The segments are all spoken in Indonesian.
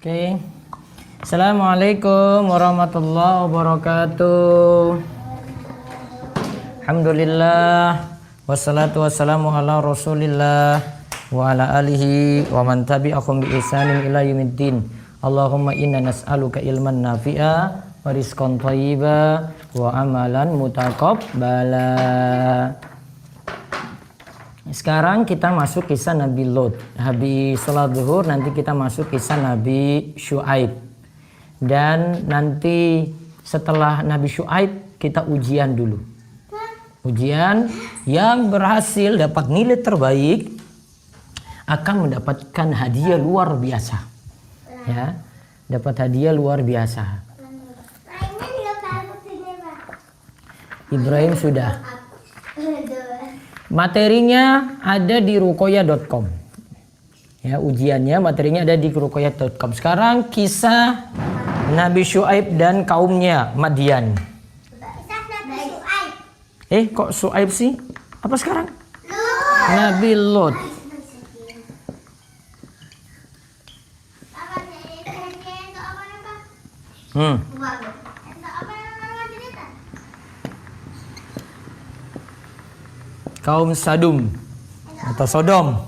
Oke. Assalamualaikum warahmatullahi wabarakatuh. Alhamdulillah wassalatu wassalamu ala Rasulillah wa ala alihi wa man tabi'ahum bi ihsanin ila yaumiddin. Allahumma inna nas'aluka ilman nafi'a wa rizqan thayyiba wa amalan mutaqabbala. Sekarang kita masuk kisah Nabi Lot. Habis sholat zuhur nanti kita masuk kisah Nabi Syuaib. Dan nanti setelah Nabi Syuaib kita ujian dulu. Ujian yang berhasil dapat nilai terbaik akan mendapatkan hadiah luar biasa. Ya, dapat hadiah luar biasa. Ibrahim sudah. Materinya ada di ruqoyah.com. Ya, ujiannya materinya ada di ruqoyah.com. Sekarang kisah Nabi Syuaib dan kaumnya Madian. Kok Syuaib sih? Apa sekarang? Nabi Lot. Kaum Sadum atau Sodom.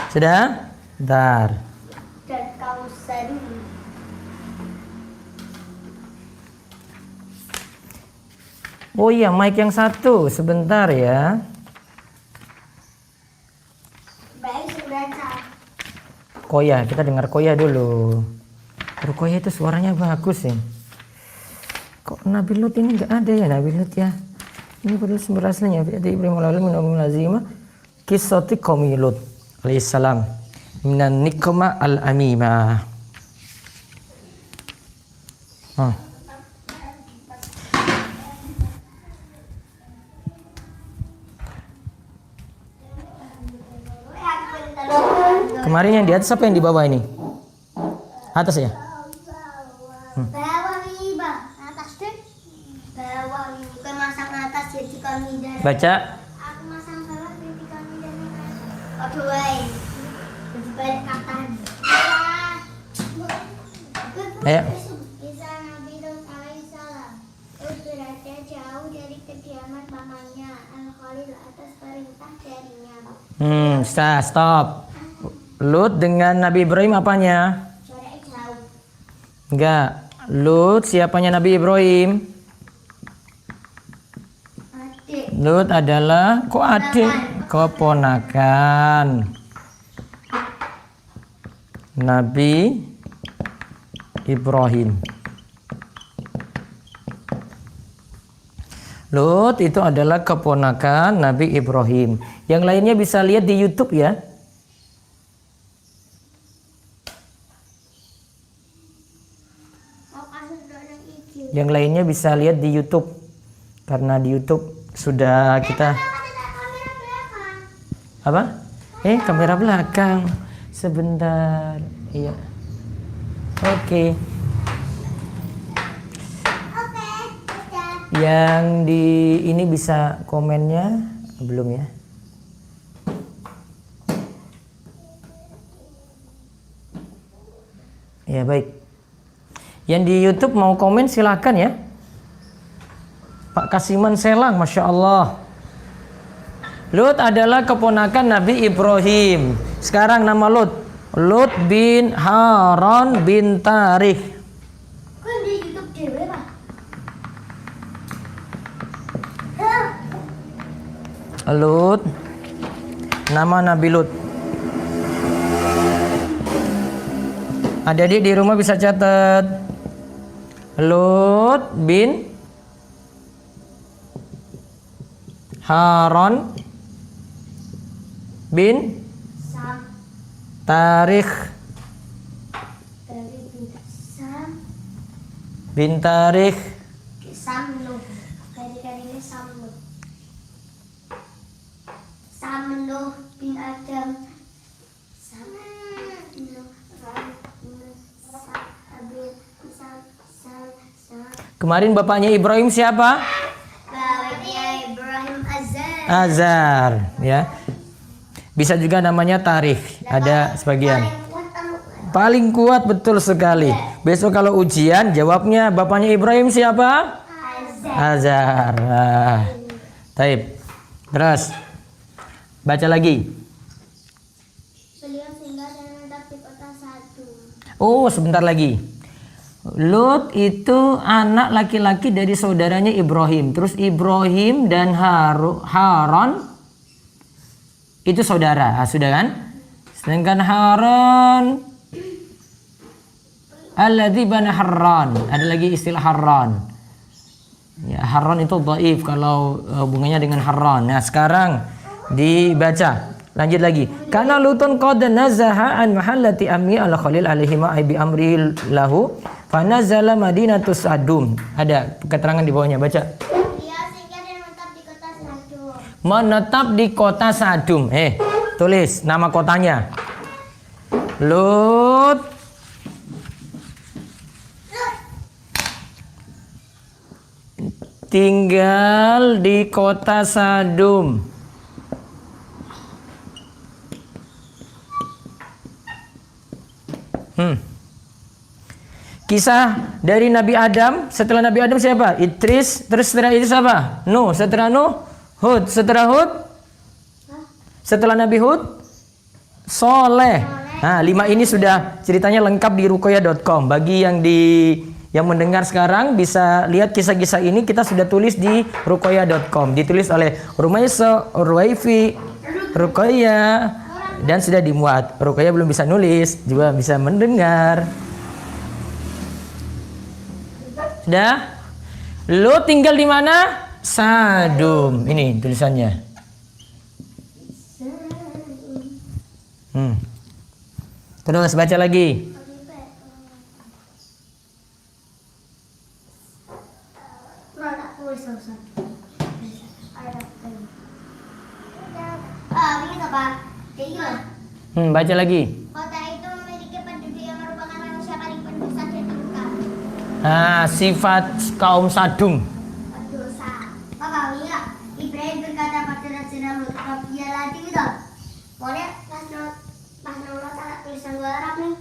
Sudah? Bentar. Dan kaum Sadum. Oh iya, mic yang satu. Sebentar ya. Baik, sebentar. Koya, kita dengar Koya dulu. Koya itu suaranya bagus sih. Kok Nabi Lut ini nggak ada ya Nabi Lut ya? Ini padahal sumber aslinya. Fi'ati Ibrahim al-Alamin lazima kisati qaumi Lut alaihissalam minan nikma al-amima. Kemarin yang di atas apa yang di bawah ini? Atas ya? Bawah ini, Bang. Atas deh. Bawah ini. Bukan masang atas jadi kami dan. Baca. Aku masang bawah jadi kami dan. Oke, baik. Lebih balik kapan? Ayo. Kisah Nabi Lut alaihissalam. Lut berada jauh dari kediaman mamanya Al-Khalil atas perintah darinya. Stop. Lut dengan Nabi Ibrahim apanya? Jaraknya jauh. Enggak. Lut siapanya Nabi Ibrahim? Adik. Lut adalah kok adik? Keponakan Nabi Ibrahim. Lut itu adalah keponakan Nabi Ibrahim. Yang lainnya bisa lihat di YouTube ya. Yang lainnya bisa lihat di YouTube. Karena di YouTube sudah kita apa? Kamera belakang. Sebentar. Iya. Oke. Yang di ini bisa komennya belum ya? Ya baik. Yang di YouTube mau komen silakan ya. Pak Kasiman Selang, Masya Allah. Lut adalah keponakan Nabi Ibrahim. Sekarang nama Lut. Lut bin Haran bin Tarikh. Kok di YouTube dewe, Pak? Lut. Nama Nabi Lut. Adik-adik di rumah bisa catat. Lut bin Haran bin Sam. Tarikh Dari Sam. bin Tarikh. Samnuh. Kali-kalinya Samnuh. Samnuh bin Adam. Samnuh. Kemarin bapaknya Ibrahim siapa? Bapaknya Ibrahim Azhar. Azhar, ya. Bisa juga namanya tarikh. Ada sebagian. Paling kuat tahu. Paling kuat, betul sekali. Besok kalau ujian jawabnya bapaknya Ibrahim siapa? Azar. Taib. Terus baca lagi. Beliau singgah dan menetap di kota Sadum. Oh, sebentar lagi. Lut itu anak laki-laki dari saudaranya Ibrahim. Terus Ibrahim dan Haran itu saudara. Sudah kan? Sedangkan Haran alladzi bana Harran. Ada lagi istilah Harran. Ya, Harran itu dhaif kalau hubungannya dengan Harran. Nah, sekarang dibaca. Lanjut lagi. Karena Lutun qad nazaha an mahallati ammi al Khalil alaihi ma bi amri lahu fa nazala madinatus Sadum. Ada keterangan di bawahnya, baca. Beliau singgah dan menetap di kota Sadum. Menetap di kota Sadum. Tulis nama kotanya. Lut tinggal di kota Sadum. Kisah dari Nabi Adam. Setelah Nabi Adam siapa? Idris. Terus setelah itu siapa? Nuh. Setelah Nuh, Hud. Setelah Hud, setelah Nabi Hud, Soleh. Nah, 5 ini sudah ceritanya lengkap di ruqayyah.com. Bagi yang mendengar sekarang bisa lihat kisah-kisah ini, kita sudah tulis di ruqayyah.com. Ditulis oleh Rumaisa, Urwaifi, Ruqayyah, dan sudah dimuat. Ruqayyah belum bisa nulis, juga bisa mendengar. Sudah? Lu tinggal di mana? Sadum. Ini tulisannya. Terus baca lagi. Baca lagi. Kota itu memiliki penduduk yang merupakan manusia paling pendosa dan terluka. Sifat kaum Sadum. Pendosa. Papa, iya. Ibrahim berkata pada Rasulullah Lut, "Ya lagi gitu." Boleh pas Nurul tak tulisan gua Arab nih.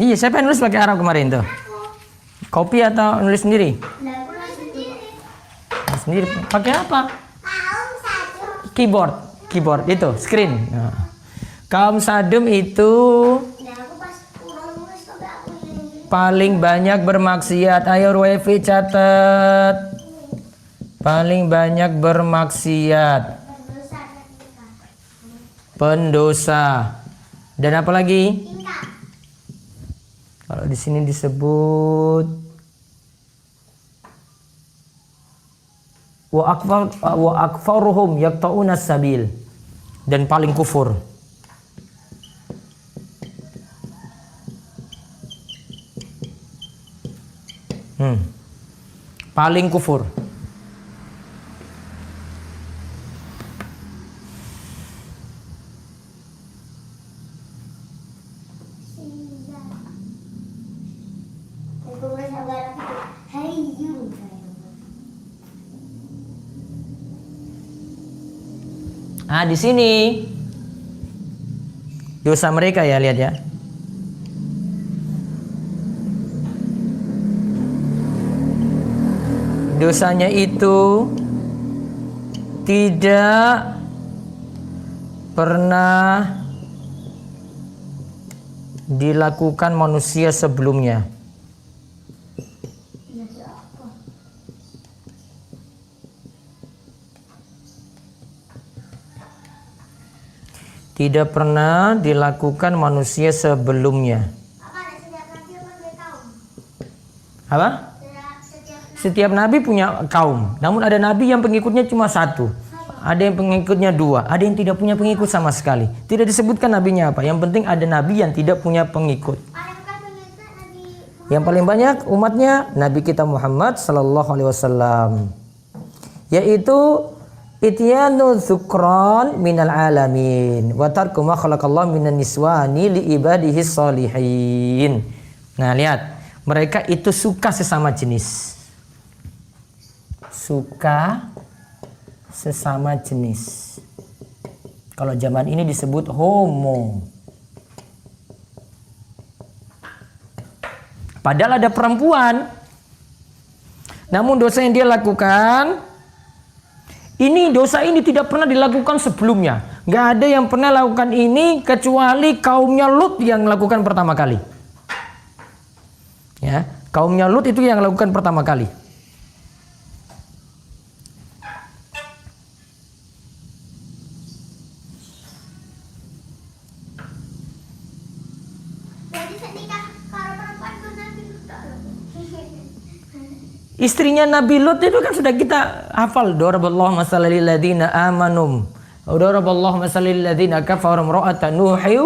Iya, siapa yang nulis pakai Arab kemarin tuh? Kopi atau nulis sendiri? Sendiri. Pakai apa? Keyboard itu, screen. Kaum Sadum itu paling banyak bermaksiat. Ayo Ruefi catat. Paling banyak bermaksiat. Pendosa. Dan apa lagi? Kalau di sini disebut wa akfaruhum yaqta'una sabil, dan paling kufur. Paling kufur. Di sini dosa mereka ya, lihat ya. Dosanya itu tidak pernah dilakukan manusia sebelumnya. Tidak pernah dilakukan manusia sebelumnya. Apa? Setiap nabi punya kaum. Namun ada nabi yang pengikutnya cuma 1. Ada yang pengikutnya 2. Ada yang tidak punya pengikut sama sekali. Tidak disebutkan nabinya apa. Yang penting ada nabi yang tidak punya pengikut. Yang paling banyak umatnya Nabi kita Muhammad sallallahu alaihi wasallam. Yaitu ityanu dzukran minal alamin wa tarku ma khalaqallahu minan niswani li ibadihi sholihin. Nah, lihat, mereka itu suka sesama jenis. Suka sesama jenis. Kalau zaman ini disebut homo. Padahal ada perempuan. Namun dosa yang dia lakukan, dosa ini tidak pernah dilakukan sebelumnya. Nggak ada yang pernah lakukan ini kecuali kaumnya Lut yang lakukan pertama kali. Ya, kaumnya Lut itu yang lakukan pertama kali. Jadi senikah karo perempuan ku Nabi Lut tok lho. Istrinya Nabi Lut itu kan sudah kita hafal. Daraballahu masalan lil ladzina amanu. Daraballahu masalan lil ladzina kafaru imra'ata Nuhi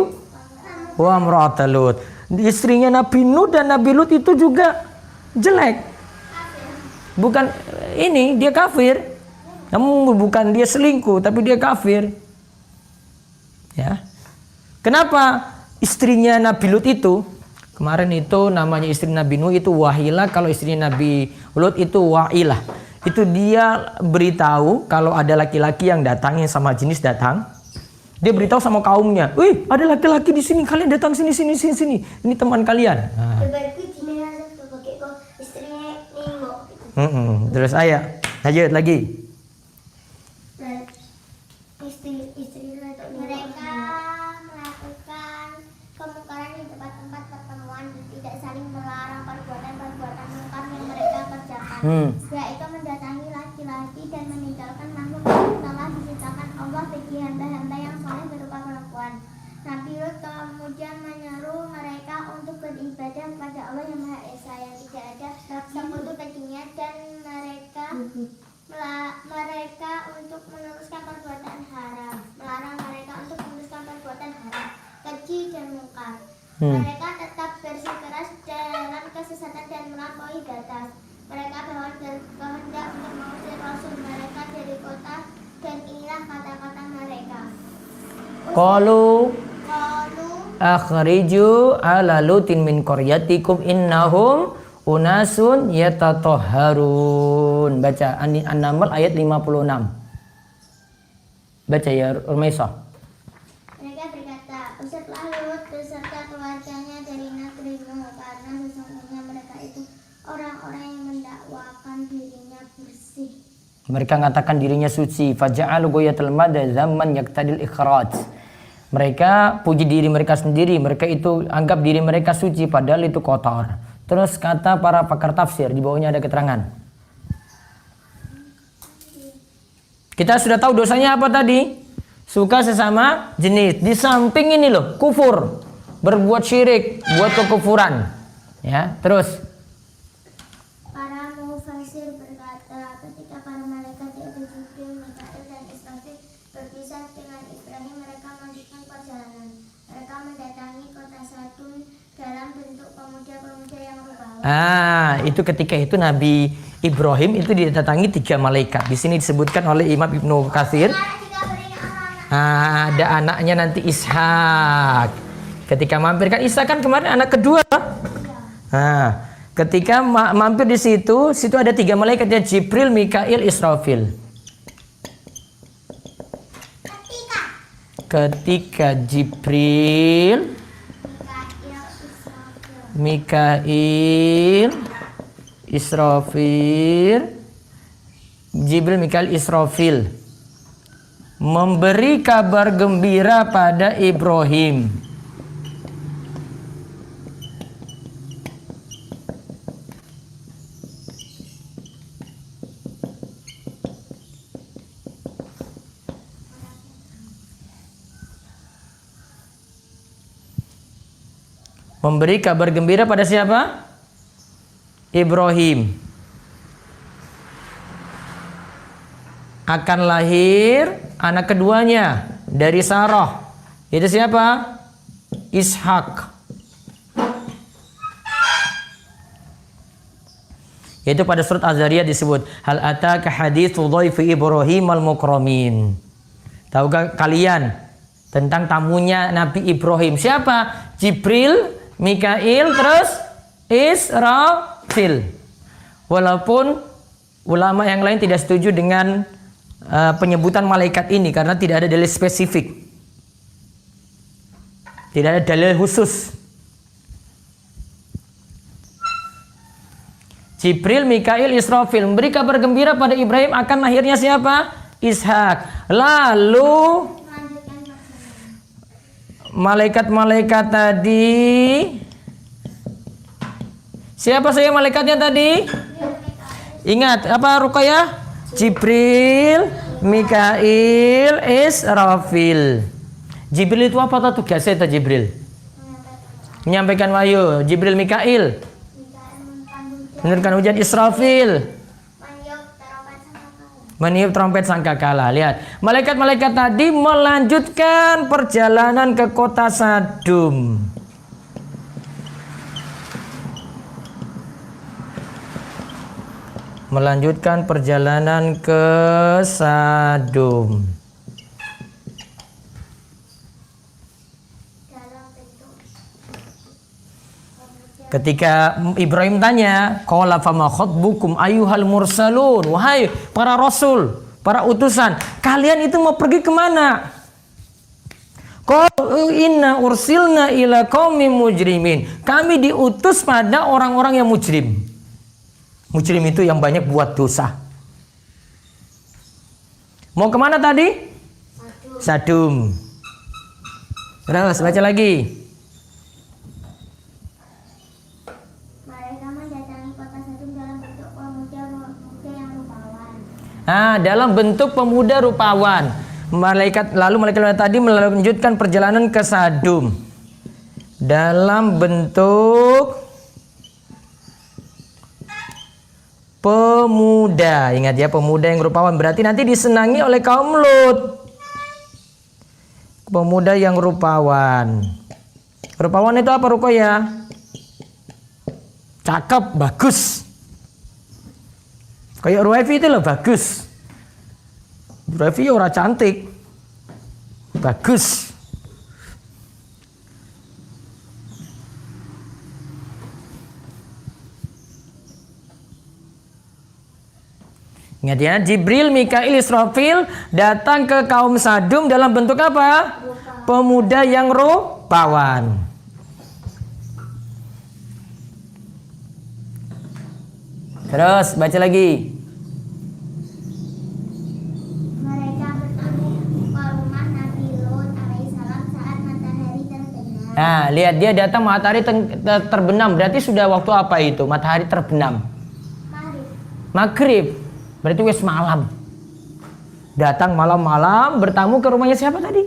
wa imra'ata Lut. Istrinya Nabi Nuh dan Nabi Lut itu juga jelek. Bukan dia kafir. Namun bukan dia selingkuh, tapi dia kafir. Ya. Kenapa istrinya Nabi Lut itu? Kemarin itu namanya istri Nabi Nuh itu Wahilah, kalau istrinya Nabi Lut itu Wa'ilah. Itu dia beritahu kalau ada laki-laki yang datangin sama jenis datang. Dia beritahu sama kaumnya, "Wih, ada laki-laki di sini, kalian datang sini. Ini teman kalian." Nah. Terus lanjut lagi. Mereka melakukan kemungkaran di tempat-tempat pertemuan dan tidak saling melarang perbuatan-perbuatan mungkar yang mereka kerjakan. Yaitu mendatangi laki-laki dan meninggalkan makhluk yang telah diciptakan Allah bagi hamba-hamba yang soleh berupa perempuan. Nabi Lut kemudian menyeru mereka untuk beribadah kepada Allah yang Maha Esa yang tidak ada sekutu baginya, dan mereka untuk meneruskan perbuatan haram, melarang mereka untuk meneruskan perbuatan haram, keji dan mungkar. Mereka tetap bersikeras dalam kesesatan dan melampaui batas. Mereka berkehendak untuk mengusir Rasul mereka dari kota, dan inilah kata-kata mereka. Qalu akhriju ala lutin min qaryatikum innahum unasun yatatahharun. Baca An-Naml ayat 56. Baca ya Urmaisah. Mereka berkata, "Usirlah Lut beserta keluarganya dari negeri Nuh, karena sesungguhnya mereka itu orang-orang yang mendakwakan dirinya bersih." Mereka mengatakan dirinya suci. Faja'alu ghayatul madza zaman yaqtadil ikhraj. Mereka puji diri mereka sendiri. Mereka itu anggap diri mereka suci padahal itu kotor. Terus kata para pakar tafsir, di bawahnya ada keterangan. Kita sudah tahu dosanya apa tadi? Suka sesama jenis. Di samping ini loh, kufur, berbuat syirik, buat kekufuran. Ya, terus Para mufasir berkata, ketika para malaikat yaitu Jibril, Mikail dan Israfil berpisah dengan Ibrahim, mereka melanjutkan perjalanan. Mereka mendatangi kota Sadun dalam bentuk pemuda-pemuda yang rupawan. itu ketika itu Nabi Ibrahim itu didatangi 3 malaikat. Di sini disebutkan oleh Imam Ibnu Katsir. Ada anaknya nanti Ishak. Ketika mampir kan Ishak kan kemarin anak kedua. Ketika mampir di situ ada 3 malaikat ya, Jibril, Mikail, Israfil. Ketika Jibril, Mikail, Israfil, Jibril, Mikail, Israfil memberi kabar gembira pada Ibrahim. Memberi kabar gembira pada siapa? Ibrahim. Akan lahir anak keduanya dari Sarah. Itu siapa? Ishak. Itu pada surat Az-Zariyat disebut hal ataka haditsu dhaifi Ibrahim al-mukramin. Tahukah kalian tentang tamunya Nabi Ibrahim? Siapa? Jibril, Mikail, terus Israfil. Walaupun ulama yang lain tidak setuju dengan penyebutan malaikat ini karena tidak ada dalil spesifik. Tidak ada dalil khusus. Jibril, Mikail, Israfil memberi kabar gembira pada Ibrahim akan lahirnya siapa? Ishak. Lalu malaikat-malaikat tadi, siapa saja malaikatnya tadi? Ingat apa Ruqayyah? Jibril, Mikail, Israfil. Jibril itu apa tugasnya itu Jibril? Menyampaikan wahyu. Jibril, Mikail menurunkan hujan. Israfil meniup trompet sangkakala. Lihat, malaikat-malaikat tadi melanjutkan perjalanan ke kota Sadum. Melanjutkan perjalanan ke Sadum. Ketika Ibrahim tanya, qala fama khatbukum ayyuhal mursalun, wahai para rasul, para utusan, kalian itu mau pergi kemana? Qalu inna ursilna ila qaumin mujrimin. Kami diutus pada orang-orang yang mujrim. Mujrim itu yang banyak buat dosa. Mau kemana tadi? Sadum. Terus baca lagi. Dalam bentuk pemuda rupawan. Malaikat tadi melanjutkan perjalanan ke Sadum dalam bentuk pemuda. Ingat ya, pemuda yang rupawan berarti nanti disenangi oleh kaum Lut. Pemuda yang rupawan. Rupawan itu apa Ruqayyah? Cakep, bagus. Kayak Ruwaifi itu loh, bagus. Ruwaifi orang cantik, bagus. Ingat ya, Jibril, Mikail, Israfil datang ke kaum Sadum dalam bentuk apa? Pemuda yang rupawan. Terus baca lagi. Mereka bertemu ke rumah Nabi Lut alaihissalam saat matahari terbenam. Nah, lihat dia datang matahari terbenam. Berarti sudah waktu apa itu? Matahari terbenam. Maghrib. Berarti wes malam. Datang malam-malam bertamu ke rumahnya siapa tadi?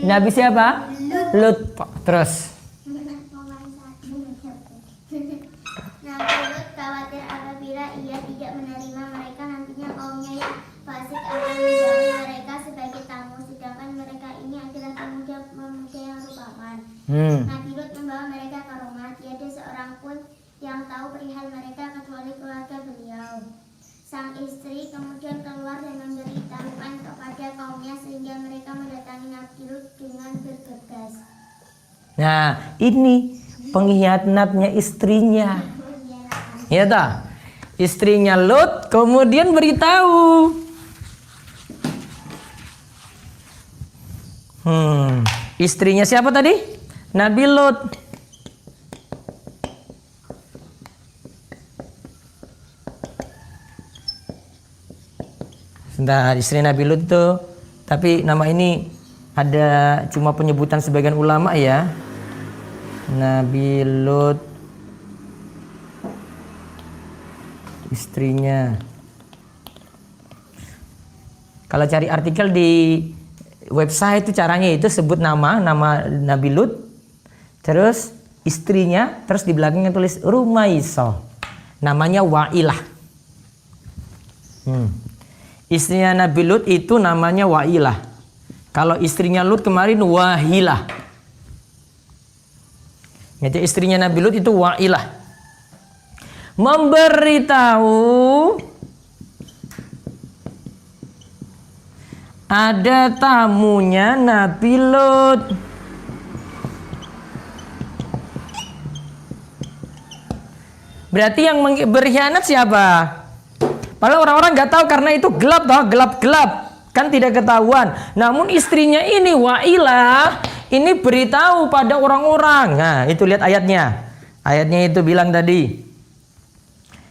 Nabi siapa? Lut. Terus. Nabi Lut khawatir apabila ia tidak menerima mereka, nantinya kaumnya yang fasik akan menjauhi mereka sebagai tamu, sedangkan mereka ini adalah pemuda yang rupawan. Nabi Lut membawa mereka ke rumah, tiada seorang pun yang tahu perihal mereka kecuali keluarga beliau. Sang istri kemudian keluar dan memberitahukan kepada kaumnya sehingga mereka mendatangi Nabi Lut dengan bergegas. Nah, ini pengkhianatnya istrinya. Ya tak? Istrinya Lut kemudian beritahu. Istrinya siapa tadi? Nabi Lut. Sebentar, istri Nabi Lut itu, tapi nama ini ada cuma penyebutan sebagian ulama ya. Nabi Lut, istrinya. Kalau cari artikel di website itu caranya itu sebut nama Nabi Lut, terus istrinya, terus di belakangnya tulis Rumaisah. Namanya Wa'ilah. Istrinya Nabi Lut itu namanya Wa'ilah. Kalau istrinya Lut kemarin Wahilah. Jadi istrinya Nabi Lut itu Wa'ilah. Memberitahu ada tamunya Nabi Lut. Berarti yang berkhianat siapa? Padahal orang-orang nggak tahu karena itu gelap toh, gelap-gelap. Kan tidak ketahuan. Namun istrinya ini Wa'ilah ini beritahu pada orang-orang. Nah, itu lihat ayatnya. Ayatnya itu bilang tadi.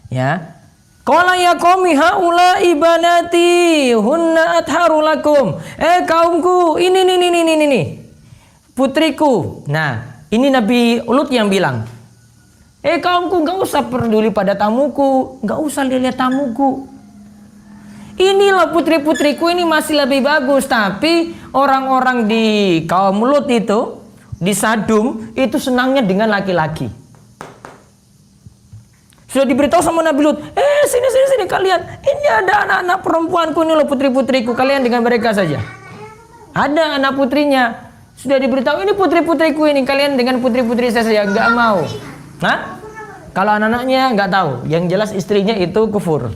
Ya. Qala ya qaumi haula ibanati hunna atharu lakum. Kaumku, ini. Putriku. Nah, ini Nabi Lut yang bilang. Kaumku, enggak usah peduli pada tamuku, enggak usah lihat tamuku. Inilah putri-putriku ini masih lebih bagus. Tapi orang-orang di kaum Lut itu, di Sadum, itu senangnya dengan laki-laki. Sudah diberitahu sama Nabi Lut, sini kalian. Ini ada anak-anak perempuanku, ini loh putri-putriku. Kalian dengan mereka saja. Ada anak putrinya. Sudah diberitahu, ini putri-putriku ini. Kalian dengan putri-putri saya saja. Enggak mau. Hah? Kalau anak-anaknya enggak tahu. Yang jelas istrinya itu kufur.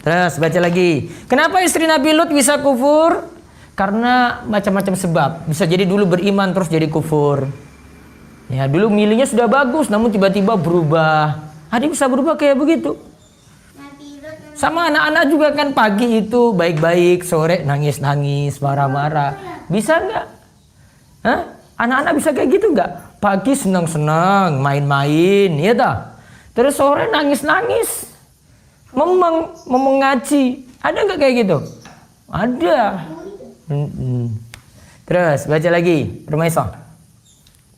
Terus baca lagi. Kenapa istri Nabi Lut bisa kufur? Karena macam-macam sebab. Bisa jadi dulu beriman terus jadi kufur. Ya, dulu milihnya sudah bagus namun tiba-tiba berubah. Ada bisa berubah kayak begitu. Sama anak-anak juga kan pagi itu baik-baik, sore nangis-nangis, marah-marah. Bisa nggak? Hah? Anak-anak bisa kayak gitu nggak? Pagi senang-senang, main-main, ya tak? Terus sore nangis-nangis. Mengaji. Ada nggak kayak gitu? Ada. Terus baca lagi, Rumaisah.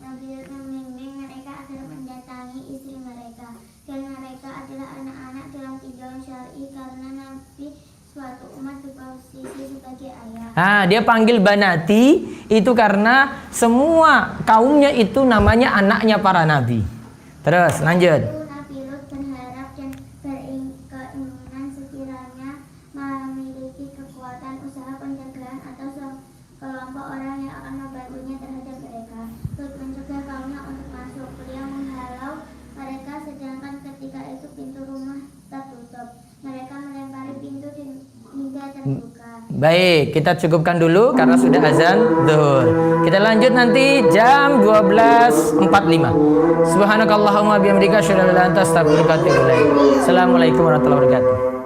Nabi Lut membimbing mereka agar mendatangi istri mereka, dan mereka adalah anak-anak dalam tinjauan syar'i karena Nabi suatu umat berposisi sebagai ayah. Dia panggil banati itu karena semua kaumnya itu namanya anaknya para nabi. Terus lanjut. Baik, kita cukupkan dulu karena sudah azan zuhur. Kita lanjut nanti jam 12.45. Subhanakallahumma bihamdika asyhadu an la ilaha illa anta astaghfiruka wa atubu ilaik. Assalamualaikum warahmatullahi wabarakatuh.